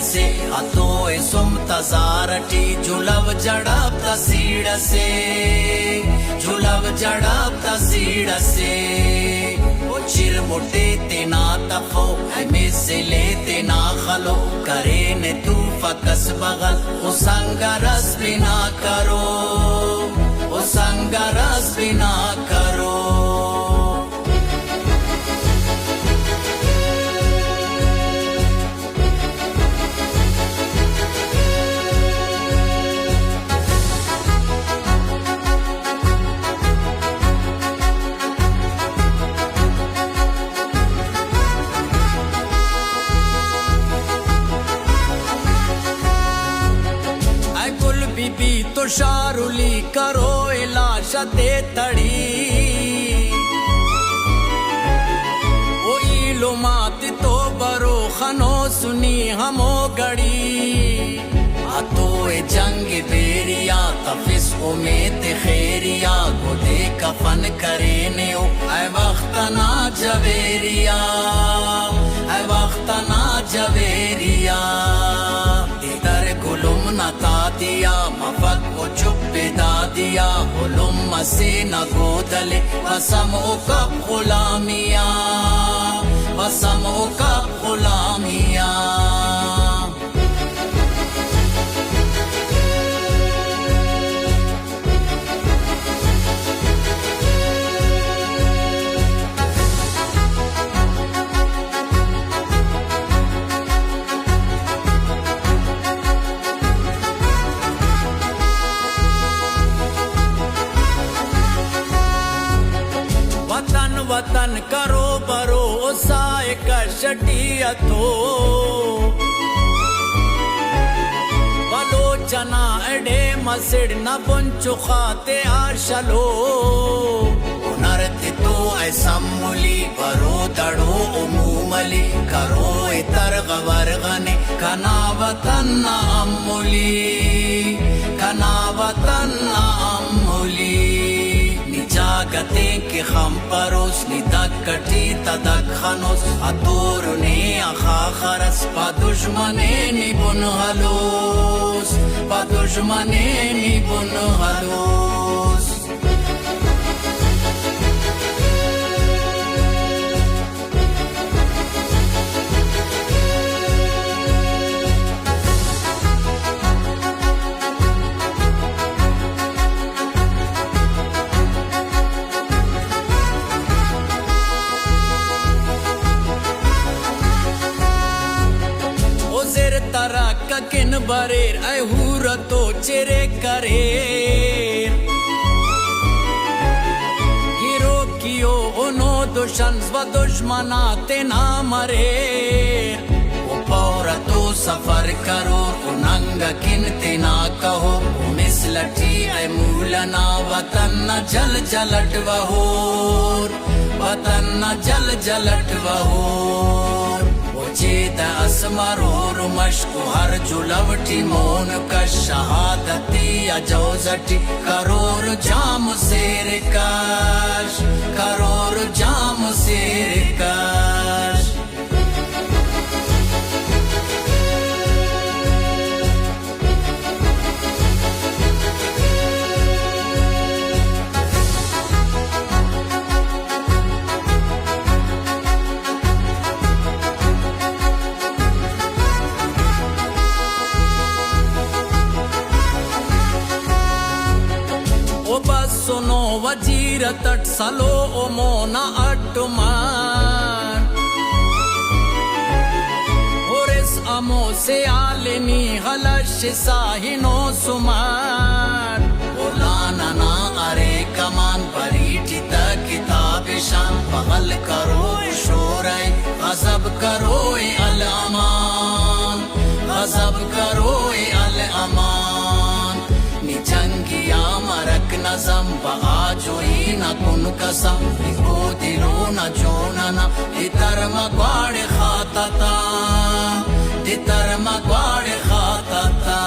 से अतो सुम तजारटी जुलव जड़प तसीड़ से जुलव जड़प तसीड़ से वो चिर मुटे तेना तफो हमें से ले तेना खलो करे ने तू फकस बगल वो संगरस बिना करो वो संगरस बिना करो बीबी तो शारुली करो इलाशते तड़ी ओ इलो माती तो बरो खनो सुनी हमो गड़ी आतो ए जंग बेरिया तफिस उमेद खैरिया गोदे कफन करे ने ओ ऐ वक्त ना जवेरिया ऐ वक्त ना जवेरिया इधर गुलुम न ता दिया मफक को चुप दा दिया गुलुम से न गोदले वसम कब गुलामिया वसम कब गुलामिया वतन करो बरो साए कशटिया तो बलोचना एडे मसिड न बुंचु खाते आशलो नरते तो ऐसा मुली बरो दड़ो उमूमली करो इतर गवर्गने कना वतन ना अम्मुली कना वतन ना अम्मुली जागते के खम परोस निदक कटी तदक खनोस अतोर ने आखा खरस पा दुश्मने निबुन हलोस पा दुश्मने निबुन हलोस किन बरेर ऐ हुरतो चेरे करेर गिरो कियो ओनो दुश्मन व दुश्मनाते ना मरेर ओ पौरतो सफर करो उनंग किन तेना कहो मिसलटी ऐ मूलना वतन न जल जलट वहोर वतन न जल जलट वहोर चेत असमरोर मश्क हर जुलवटी मोन का शहादती अजौजटी करोर जाम शेर काश करोर जाम शेर काश सुनो वजीर तट सलो ओ मोना अटमान ओरेस अमो से आलेनी हलश साहिनो सुमान ओलाना ना अरे कमान परीटी तक किताब शान बगल करो शोरे गजब करो अल अमान गजब करो अल अमान निचंगिया मरक नजम बआजोई न कुन कसम को दिलो न जोनना इतर मगवाड़ खातता इतर मगवाड़ खातता